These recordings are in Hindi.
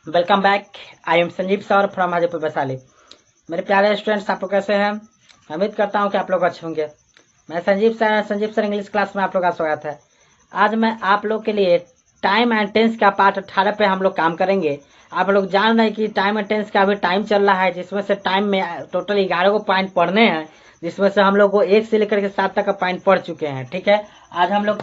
Welcome back. I am Sanjeev sir from Hajipur Vaishali. मेरे प्यारे स्टूडेंट्स, आप लोग कैसे हैं? उम्मीद करता हूं कि आप लोग अच्छे होंगे। मैं संजीव सर इंग्लिश क्लास में आप लोग का स्वागत है। आज मैं आप लोग के लिए टाइम एंड टेंस का पार्ट 18 पे हम लोग काम करेंगे। आप लोग जान रहे हैं कि टाइम एंड टेंस का अभी टाइम चल रहा है, जिसमें से टाइम में टोटल 11 को पॉइंट पढ़ने हैं, जिसमें से हम लोग को 1 से लेकर के 7 तक का पॉइंट पढ़ चुके हैं। ठीक है, आज हम लोग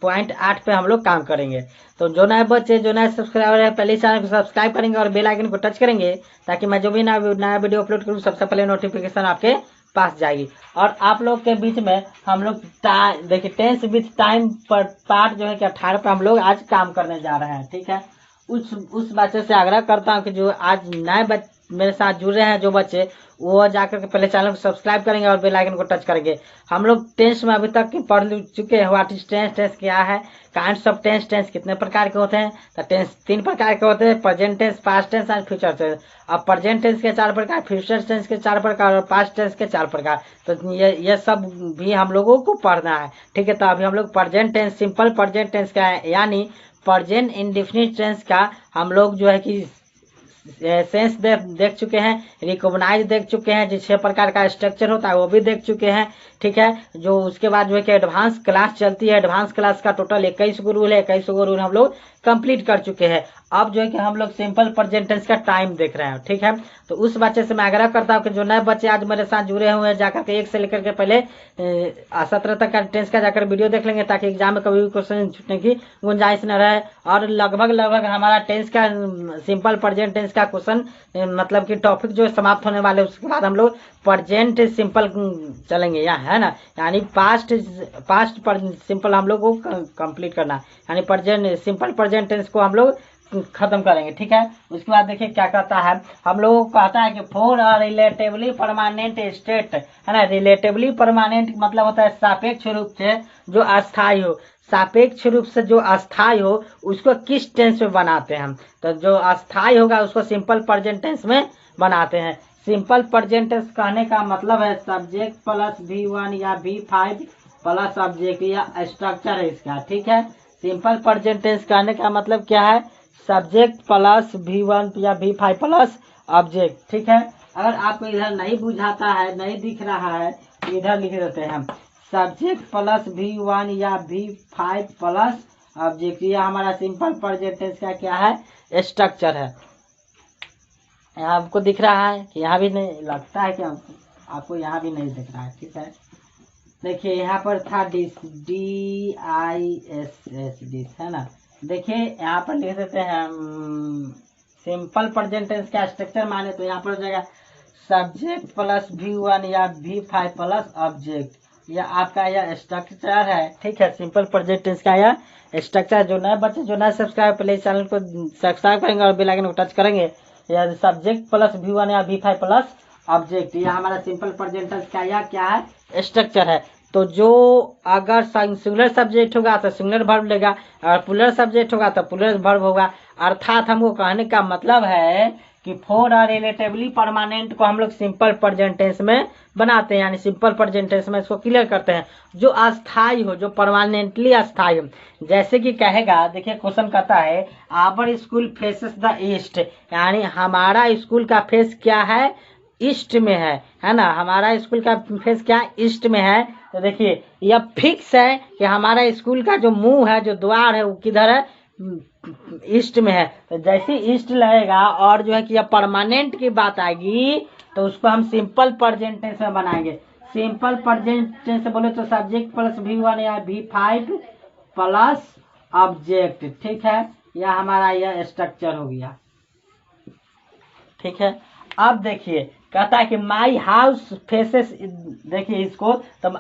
पॉइंट 8 पे हम लोग काम करेंगे। तो जो नए बच्चे, जो नए सब्सक्राइबर है, पहले चैनल को सब्सक्राइब करेंगे और बेल आइकन को टच करेंगे, ताकि मैं जो भी नया वीडियो अपलोड करूँ सबसे पहले नोटिफिकेशन आपके पास जाएगी। और आप लोग के बीच में हम लोग देखिए टेंस विथ टाइम पर पार्ट जो है कि 18 पे हम लोग आज काम करने जा रहे हैं। ठीक है, उस बच्चे से आग्रह करता हूँ कि जो आज नए मेरे साथ जुड़ रहे हैं जो बच्चे, वो जाकर के पहले चैनल को सब्सक्राइब करेंगे और बेल आइकन को टच करेंगे। हम लोग टेंस में अभी तक पढ़ चुके हैं। व्हाट इज टेंस, टेंस क्या है, काइंड्स ऑफ टेंस, टेंस कितने प्रकार के होते हैं। तो टेंस 3 प्रकार के होते हैं: प्रेजेंट टेंस, पास्ट टेंस और फ्यूचर टेंस। अब प्रेजेंट टेंस के 4 प्रकार, फ्यूचर टेंस के 4 प्रकार और पास्ट टेंस के 4 प्रकार। तो ये सब भी हम लोगों को पढ़ना है। ठीक है, तो अभी हम लोग present tense, simple present tense का है, यानी प्रेजेंट इंडेफिनिट टेंस का हम लोग जो है कि सेंस देख चुके हैं, रिकॉग्नाइज देख चुके हैं, जो 6 प्रकार का स्ट्रक्चर होता है वो भी देख चुके हैं। ठीक है, जो उसके बाद जो है कि एडवांस क्लास चलती है, एडवांस क्लास का टोटल 21 गो रूल है, 21 गो रूल हम लोग कंप्लीट कर चुके हैं। अब जो है कि हम लोग सिंपल प्रेजेंट टेंस का टाइम देख रहे हैं। ठीक है, तो उस बच्चे से मैं आग्रह करता हूँ कि जो नए बच्चे आज मेरे साथ जुड़े हुए हैं, जाकर के 1 से लेकर के पहले 17 तक का टेंस का जाकर वीडियो देख लेंगे, ताकि एग्जाम में कभी भी क्वेश्चन छूटने की गुंजाइश न रहे। और लगभग हमारा टेंस का सिंपल प्रेजेंट टेंस का क्वेश्चन मतलब कि टॉपिक जो समाप्त होने वाले, उसके बाद हम लोग प्रेजेंट सिंपल चलेंगे, यहाँ है ना, यानी पास्ट सिंपल हम लोग को कंप्लीट करना, यानी प्रेजेंट सिंपल प्रेजेंट टेंस को हम लोग खत्म करेंगे। ठीक है, उसके बाद देखिए क्या कहता है, हम लोगों को कहता है कि for a relatively permanent state, है ना। रिलेटिवली परमानेंट मतलब होता है सापेक्ष रूप से जो अस्थायी हो। सापेक्ष रूप से जो अस्थायी हो उसको किस टेंस में बनाते हैं हम? तो जो अस्थायी होगा उसको सिंपल प्रेजेंट टेंस में बनाते हैं। सिंपल प्रेजेंट टेंस कहने का मतलब है सब्जेक्ट प्लस V1 या V5 प्लस ऑब्जेक्ट, या स्ट्रक्चर है इसका। ठीक है, सिंपल प्रेजेंट टेंस कहने का मतलब क्या है? सब्जेक्ट प्लस V1 या V5 प्लस ऑब्जेक्ट। ठीक है, अगर आपको इधर नहीं बुझाता है, नहीं दिख रहा है, तो इधर लिख देते हैं हम सब्जेक्ट प्लस V1 या V5 प्लस ऑब्जेक्ट। यह हमारा सिंपल प्रेजेंट टेंस का क्या है? स्ट्रक्चर है। आपको दिख रहा है कि यहाँ भी नहीं लगता है कि आपको यहाँ भी नहीं दिख रहा है। ठीक है, देखिए यहाँ पर था डिस, DISS, डिस, है ना। देखिए यहाँ पर लिख देते हैं सिंपल प्रेजेंट टेंस का स्ट्रक्चर माने, तो यहाँ पर हो जाएगा सब्जेक्ट प्लस V1 या V5 प्लस ऑब्जेक्ट। यह आपका यह स्ट्रक्चर है। ठीक है, सिंपल प्रेजेंट टेंस का यह स्ट्रक्चर। जो नए बच्चे, जो नए सब्सक्राइब पहले चैनल को सब्सक्राइब करेंगे और बेल आइकन को टच करेंगे, या सब्जेक्ट प्लस V1 या V5 प्लस ऑब्जेक्ट, यह हमारा सिंपल प्रेजेंट टेंस का यह क्या है? स्ट्रक्चर है। तो जो अगर सिंगुलर सब्जेक्ट होगा तो सिंगुलर वर्ब लेगा, और प्लूरल सब्जेक्ट होगा तो प्लूरल वर्ब होगा। अर्थात हमको कहने का मतलब है कि फॉर अ रिलेटिवली परमानेंट को हम लोग सिंपल प्रेजेंट टेंस में बनाते हैं, यानी सिंपल प्रेजेंट टेंस में इसको क्लियर करते हैं। जो अस्थायी हो, जो परमानेंटली अस्थायी हो, जैसे कि कहेगा, देखिए क्वेश्चन कहता है our school faces the east, यानी हमारा स्कूल का फेस क्या है? ईस्ट में है ना। हमारा स्कूल का फेस क्या? ईस्ट में है। तो देखिए यह फिक्स है कि हमारा स्कूल का जो मुंह है, जो द्वार है, वो किधर है? ईस्ट में है। तो जैसे ईस्ट लगेगा और जो है कि यह परमानेंट की बात आएगी, तो उसको हम सिंपल प्रेजेंट टेंस में बनाएंगे। सिंपल प्रेजेंट टेंस बोले तो सब्जेक्ट प्लस V1 या V5 प्लस ऑब्जेक्ट। ठीक है, यह हमारा यह स्ट्रक्चर हो गया। ठीक है, अब देखिए कहता है कि माई हाउस फेसेस, देखिए इसको, तब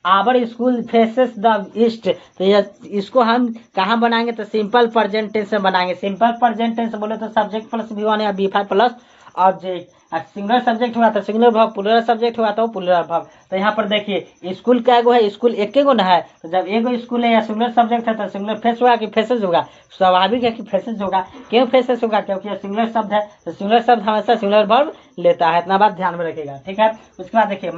our school faces the east, तो इसको हम कहाँ बनाएंगे? तो सिंपल प्रेजेंट टेंस में बनाएंगे। सिंपल प्रेजेंट टेंस बोले तो सब्जेक्ट प्लस V1 या V5 plus object. Singular subject हुआ तो सिंगुलर वर्ब, प्लूरल सब्जेक्ट हुआ तो प्लूरल वर्ब। तो यहाँ पर देखिए स्कूल क्या गो है? स्कूल एक गो ना है। तो जब एक स्कूल है या सिंगुलर सब्जेक्ट है तो सिंगुलर फेस होगा कि फेसेस होगा? स्वाभाविक है कि फेसेस होगा। क्यों फेसेस होगा? क्योंकि यह सिंगुलर शब्द है, तो सिंगुलर शब्द हमेशा सिंगुलर वर्ब लेता है। इतना बात ध्यान में रखिएगा। ठीक है, उसके बाद देखिए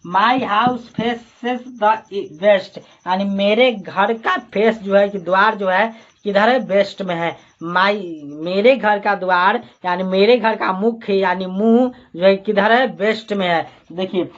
my house faces the west, यानी मेरे घर का फेस जो है कि द्वार जो है किधर है, वेस्ट में है। मेरे घर का द्वार यानी मेरे घर का मुख्य यानी मुंह जो है किधर है, वेस्ट में है। देखिए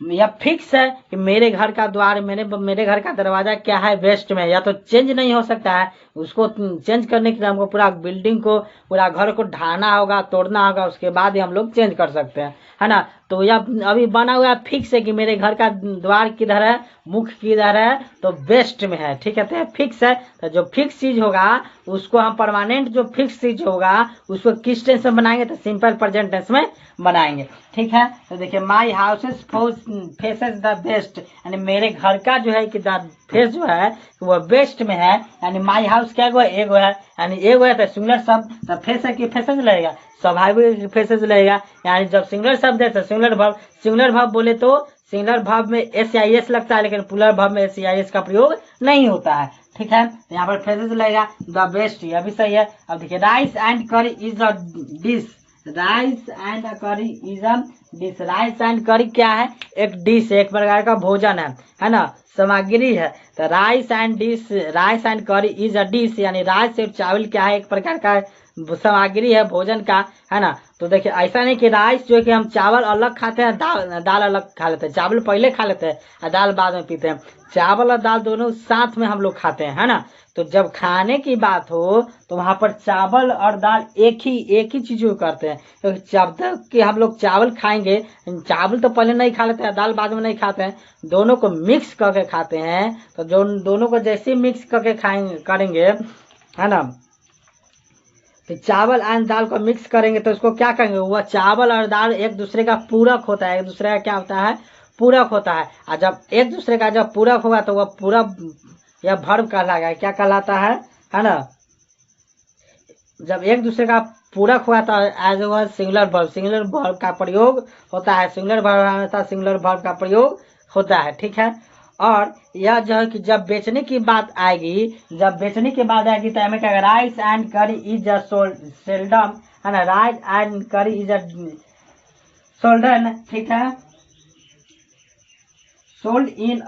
यह फिक्स है कि मेरे घर का द्वार मेरे घर का दरवाजा क्या है, वेस्ट में। या तो चेंज नहीं हो सकता है, उसको चेंज करने के लिए हमको पूरा बिल्डिंग को पूरा घर को ढाना होगा, तोड़ना होगा, उसके बाद ही हम लोग चेंज कर सकते हैं, है ना। तो यह अभी बना हुआ फिक्स है कि मेरे घर का द्वार किधर है, मुख्य किधर है, तो वेस्ट में है। ठीक है, तो फिक्स है। तो जो फिक्स चीज होगा उसको हम परमानेंट, जो फिक्स चीज होगा उसको किस टेंस में बनाएंगे, तो सिंपल प्रेजेंट टेंस में बनाएंगे। ठीक है, तो देखिए माई हाउसेस फेसेस द वेस्ट, यानी मेरे घर का जो है कि फेस जो है वो वेस्ट में है। यानी माई हाउस क्या हुआ, एगो है, यानी एगो है तो सिंगुलर शब्द, तो फेस है कि फेसेस लगेगा, स्वाभाविक फेसेस लगेगा। यानी जब सिंगुलर शब्द है तो सिंगुलर वर्ब बोले तो सिंगुलर वर्ब में एस या एस लगता है, लेकिन प्लूरल वर्ब में एस या एस का प्रयोग नहीं होता है। ठीक है, तो यहाँ पर फेसेस लगेगा, द बेस्ट, यह भी सही है। अब देखिए rice and curry is a dish, rice and curry is a dish. Rice and curry क्या है, एक डिश, एक प्रकार का भोजन है ना, सामग्री है। तो rice and curry is a dish, यानी राइस और चावल क्या है, एक प्रकार का सामग्री है भोजन का, है ना। तो देखिए ऐसा नहीं कि राइस जो है कि हम चावल अलग खाते हैं, दाल अलग खा लेते हैं, चावल पहले खा लेते हैं और दाल बाद में पीते हैं। चावल और दाल दोनों साथ में हम लोग खाते हैं, है ना। तो जब खाने की बात हो तो वहां पर चावल और दाल एक ही चीज को करते हैं। तो जब तक कि हम लोग चावल खाएंगे, चावल तो पहले नहीं खा लेते हैं, दाल बाद में नहीं खाते हैं, दोनों को मिक्स करके खाते हैं। तो जो दोनों को जैसे मिक्स करके करेंगे, है ना, तो चावल एंड दाल को मिक्स करेंगे तो उसको क्या कहेंगे, वह चावल और दाल एक दूसरे का पूरक होता है, एक दूसरे का क्या होता है, पूरक होता है। और जब एक दूसरे का जब पूरक होगा तो वह पूरक यह वर्ब कहलाएगा, क्या कहलाता है ना। जब एक दूसरे का पूरक हुआ तो एज वह सिंगुलर वर्ब का प्रयोग होता है, सिंगुलर वर्ब का प्रयोग होता है। ठीक है, और यह जो है कि जब बेचने की बात आएगी, तो हमें क्या, rice and curry is a seldom, है ना, राइस एंड करी इज अ सोल्डन। ठीक है, सोल्ड इन,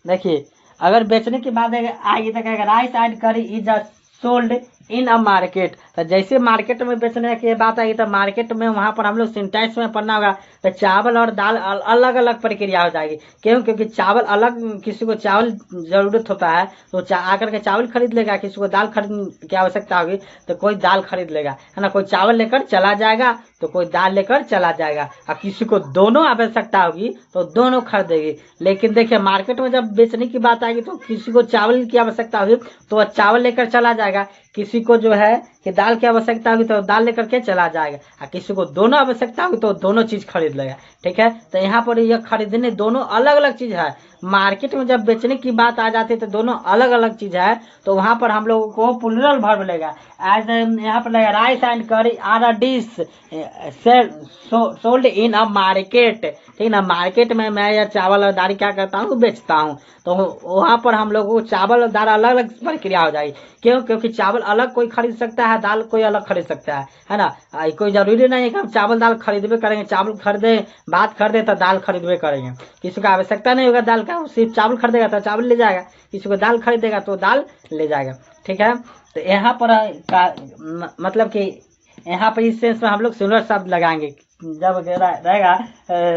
देखिए अगर बेचने की बात आएगी तो क्या, rice and curry is a sold in a market. तो जैसे मार्केट में बेचने की बात आएगी तो मार्केट में वहां पर हम लोग सिंटैक्स में पढ़ना होगा, तो चावल और दाल अलग अलग प्रक्रिया हो जाएगी। क्यों, क्योंकि चावल अलग, किसी को चावल जरूरत होता है तो आकर के चावल खरीद लेगा, किसी को दाल खरीद की आवश्यकता होगी तो कोई दाल खरीद लेगा, है ना, कोई चावल लेकर चला जाएगा तो कोई दाल लेकर चला जाएगा, और किसी को दोनों आवश्यकता होगी तो दोनों खरीदेगी। लेकिन देखिए मार्केट में जब बेचने की बात आएगी तो किसी को चावल की आवश्यकता होगी तो वह चावल लेकर चला जाएगा, किसी को जो है कि दाल की आवश्यकता होगी तो दाल लेकर के चला जाएगा, और किसी को दोनों आवश्यकता होगी तो दोनों चीज खरीद लेगा। ठीक है, तो यहाँ पर यह खरीदने दोनों अलग अलग चीज है। मार्केट में जब बेचने की बात आ जाती है तो दोनों अलग अलग चीज है, तो वहां पर हम लोगों को प्लूरल वर्ब लेगा। एज यहाँ पर लेगा rice and curry are a dish sold in a market. ठीक ना, मार्केट में मैं या चावल और दाल क्या करता हूँ, बेचता हूँ। तो वहां पर हम लोगों को चावल और दाल अलग अलग प्रक्रिया हो जाएगी। क्यों, क्योंकि चावल अलग कोई खरीद सकता है, दाल कोई अलग खरीद सकता है ना। कोई जरूरी नहीं है कि हम चावल दाल खरीदबे करेंगे, चावल खरीदे भात खरीदे तो दाल खरीदबे करेंगे, किसी को आवश्यकता नहीं होगा दाल का, सिर्फ चावल खरीदेगा तो चावल ले जाएगा, किसी को दाल खरीदेगा तो दाल ले जाएगा। ठीक है, तो यहाँ पर मतलब कि यहाँ पर इस सेंस में हम लोग सिंगुलर शब्द लगाएंगे जब रहेगा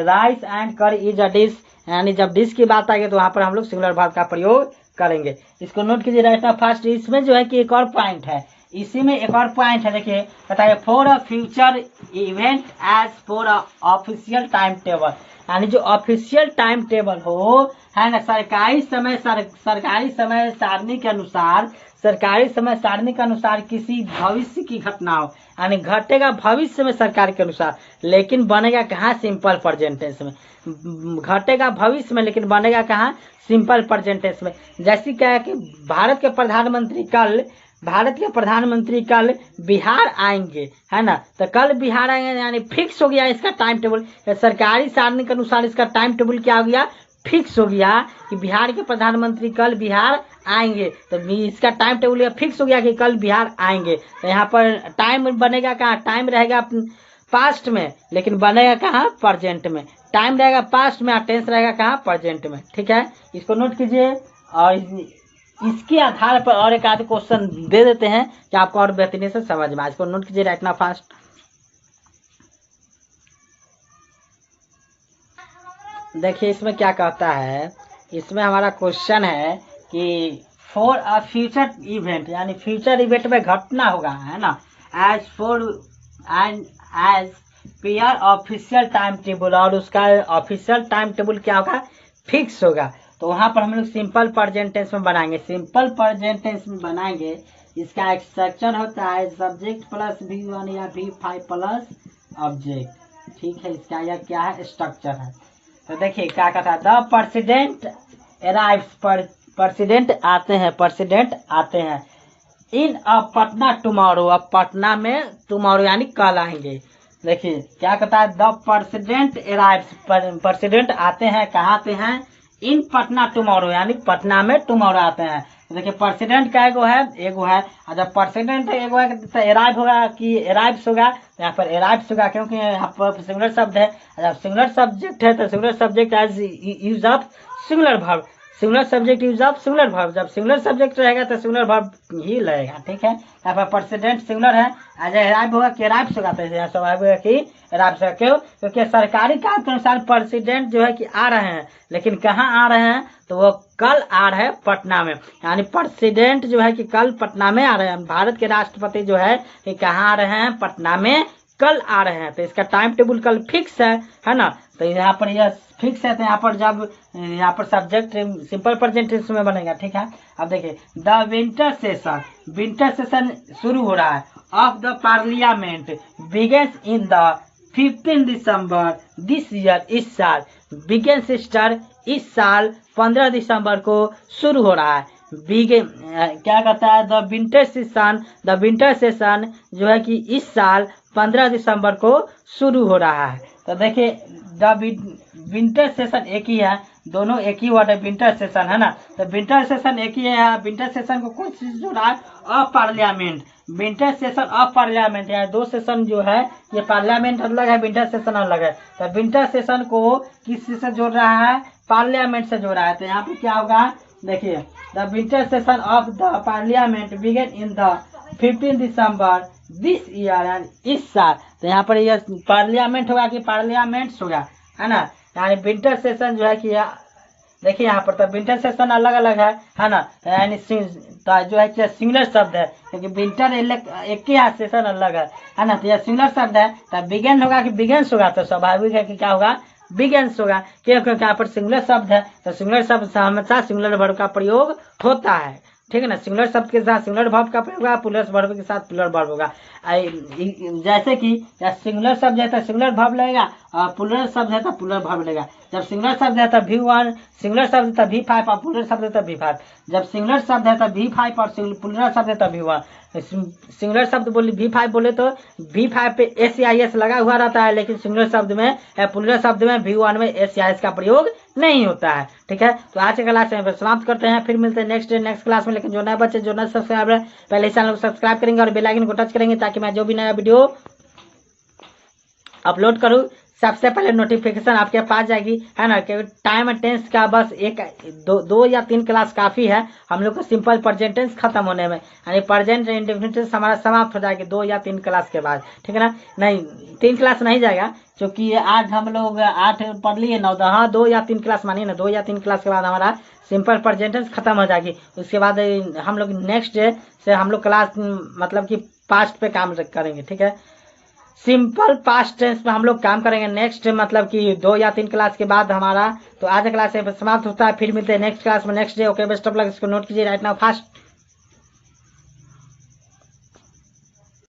rice and curry is a dish, यानी जब डिश की बात आएगी तो वहां पर हम लोग सिंगुलर वर्ब का प्रयोग करेंगे। इसको नोट कीजिए राइट फर्स्ट। इसमें जो है कि एक और पॉइंट है, इसी में एक और पॉइंट है, देखिए बताइए for a future event as for a official time table, यानी जो ऑफिशियल टाइम टेबल हो, है ना, सरकारी समय सारणी के अनुसार किसी भविष्य की घटना हो, यानी घटेगा भविष्य में सरकार के अनुसार, लेकिन बनेगा कहाँ, सिंपल प्रेजेंट टेंस में। घटेगा भविष्य में लेकिन बनेगा कहाँ, सिंपल प्रेजेंट टेंस में। जैसे क्या है कि भारत के प्रधानमंत्री कल बिहार आएंगे, है ना, तो कल बिहार आएंगे यानी फिक्स हो गया इसका टाइम टेबल। सरकारी सारणी के अनुसार इसका टाइम टेबल क्या हो गया, फिक्स हो गया कि बिहार के प्रधानमंत्री कल बिहार आएंगे, तो इसका टाइम टेबल फिक्स हो गया कि कल बिहार आएंगे। तो यहाँ पर टाइम बनेगा कहाँ, टाइम रहेगा पास्ट में लेकिन बनेगा कहाँ, प्रेजेंट में। टाइम रहेगा पास्ट में और टेंस रहेगा कहाँ, प्रेजेंट में। ठीक है, इसको नोट कीजिए। और इसके आधार पर और एक आध क्वेश्चन दे देते हैं कि आपको और बेहतरीन से समझ में आए। इसको नोट कीजिए राइट नाउ फास्ट। देखिए इसमें क्या कहता है, इसमें हमारा क्वेश्चन है कि फॉर अ फ्यूचर इवेंट, यानी फ्यूचर इवेंट में घटना होगा, है ना, as for and as per official time table, और उसका ऑफिशियल टाइम टेबल क्या होगा, फिक्स होगा। तो वहाँ पर हम लोग सिंपल प्रेजेंट टेंस में बनाएंगे। सिंपल प्रेजेंट टेंस में बनाएंगे, इसका एक स्ट्रक्चर होता है सब्जेक्ट प्लस V1 या V5 प्लस ऑब्जेक्ट। ठीक है, इसका यह क्या है, स्ट्रक्चर है। तो देखिए क्या कहता है, द प्रेसिडेंट अराइव्स, प्रेसिडेंट आते हैं, प्रेसिडेंट आते हैं इन अ पटना टुमारो, अब पटना में टुमारो यानी कल आएंगे। देखिए क्या कहता है, द प्रेसिडेंट अराइव्स, प्रेसिडेंट आते हैं, कहाँ आते हैं, इन पटना टुमारो यानी पटना में टुमारो आते हैं। देखिए प्रेसिडेंट का एगो है, और जब प्रेसिडेंट एगो है तो अराइव होगा कि अराइव्स होगा, तो यहाँ पर अराइव्स होगा क्योंकि यहाँ पर सिंगुलर शब्द है। जब सिंगुलर सब्जेक्ट है तो singular subject as use of singular verb, singular subject use of singular verb. जब सिंगुलर सब्जेक्ट रहेगा तो सिंगुलर वर्ब ही लगेगा। ठीक है, यहाँ पर प्रेसिडेंट सिंगुलर है, आज अराइव होगा कि अराइव्स होगा, तो यहाँ स्वाभाविक होगा कि अराइव्स होगा। क्यों, क्योंकि सरकारी काम के अनुसार प्रेसिडेंट जो है कि आ रहे हैं, लेकिन कहाँ आ रहे हैं, तो वो कल आ रहे हैं पटना में, यानी प्रेसिडेंट जो है कि कल पटना में आ रहे हैं। भारत के राष्ट्रपति जो है कि कहाँ आ रहे हैं, पटना में कल आ रहे हैं। तो इसका टाइम टेबल कल फिक्स है ना, तो यहाँ पर यह फिक्स है, तो यहाँ पर जब यहाँ पर सब्जेक्ट सिंपल प्रेजेंट टेंस में बनेगा। ठीक है, अब देखिए द विंटर सेशन शुरू हो रहा है of the parliament begins in the 15 December this year, इस साल, बिगेन सिस्टर इस साल 15 दिसंबर को शुरू हो रहा है। क्या कहता है, द विंटर सेशन जो है कि इस साल 15 दिसंबर को शुरू हो रहा है। तो देखिए द विंटर सेशन एक ही है, दोनों एक ही वर्ड है, विंटर सेशन है ना, तो विंटर सेशन एक ही है। विंटर सेशन को कौन चीज जोड़ रहा है, of parliament, winter session of parliament, यहाँ दो सेशन जो है, ये पार्लियामेंट अलग है, विंटर सेशन अलग है। तो विंटर सेशन को किस से जोड़ रहा है, पार्लियामेंट से जोड़ रहा है। तो यहाँ पे क्या होगा, देखिए the winter session of the parliament begin in the 15 December this year, यानी इस साल। तो यहाँ पर यह पार्लियामेंट होगा कि पार्लियामेंट्स होगा, है ना, यानी विंटर सेशन जो है कि देखिए यहाँ पर तो विंटर सेशन अलग अलग है ना, यानी जो है कि सिंगुलर शब्द है, क्योंकि विंटर एक ही सेशन अलग है ना, तो यह सिंगुलर शब्द है। तो बिगेन होगा कि बिगेंस होगा, तो स्वाभाविक है कि क्या होगा, बिगेंस होगा। क्यों, क्योंकि यहाँ पर सिंगुलर शब्द है, तो सिंगुलर शब्द से हमेशा सिंगुलर वर्ब का प्रयोग होता है। ठीक है ना, सिंगुलर शब्द के साथ सिंगुलर वर्ब का प्रयोग होगा, प्लूरल वर्ब के साथ प्लूरल वर्ब होगा। जैसे कि सिंगुलर शब्द है तो सिंगुलर वर्ब लगेगा, और प्लूरल शब्द है तो प्लूरल वर्ब लगेगा। जब सिंगुलर शब्द है तो V1, सिंगुलर शब्द है तो V5, और प्लूरल शब्द है तो V5। जब सिंगुलर शब्द है तो V5 और प्लूरल शब्द है तो V1। सिंगुलर शब्द बोले V5 बोले तो V5 पे S या S लगा हुआ रहता है, लेकिन सिंगुलर शब्द में प्लूरल शब्द में V1 में S या S का प्रयोग नहीं होता है। ठीक है, तो आज के क्लास में समाप्त करते हैं, फिर मिलते हैं नेक्स्ट क्लास में। लेकिन जो नए बच्चे जो नए सब्सक्राइबर है, पहले इस चैनल को सब्सक्राइब करेंगे और बेल आइकन को टच करेंगे, ताकि मैं जो भी नया वीडियो अपलोड करूँ सबसे पहले नोटिफिकेशन आपके पास जाएगी, है ना। क्योंकि टाइम एंड टेंस का बस दो या तीन क्लास काफ़ी है हम लोग को सिंपल प्रेजेंट टेंस खत्म होने में, यानी प्रेजेंट इंडेफिनिट टेंस हमारा समाप्त हो जाएगी 2 या 3 क्लास के बाद। ठीक है ना, नहीं 3 क्लास नहीं जाएगा, क्योंकि आज हम लोग 8 पढ़ लिए, 9, हाँ 2 या 3 क्लास मानिए ना, 2 या 3 क्लास के बाद हमारा सिंपल प्रेजेंट टेंस खत्म हो जाएगी। उसके बाद हम लोग नेक्स्ट डे से हम लोग क्लास मतलब कि पास्ट पे काम करेंगे। ठीक है, सिंपल पास्ट टेंस में हम लोग काम करेंगे नेक्स्ट, मतलब कि 2 या 3 क्लास के बाद हमारा। तो आज क्लास समाप्त होता है, फिर मिलते हैं नेक्स्ट क्लास में next day. Okay, best of luck. इसको नोट कीजिए राइट नाउ फास्ट।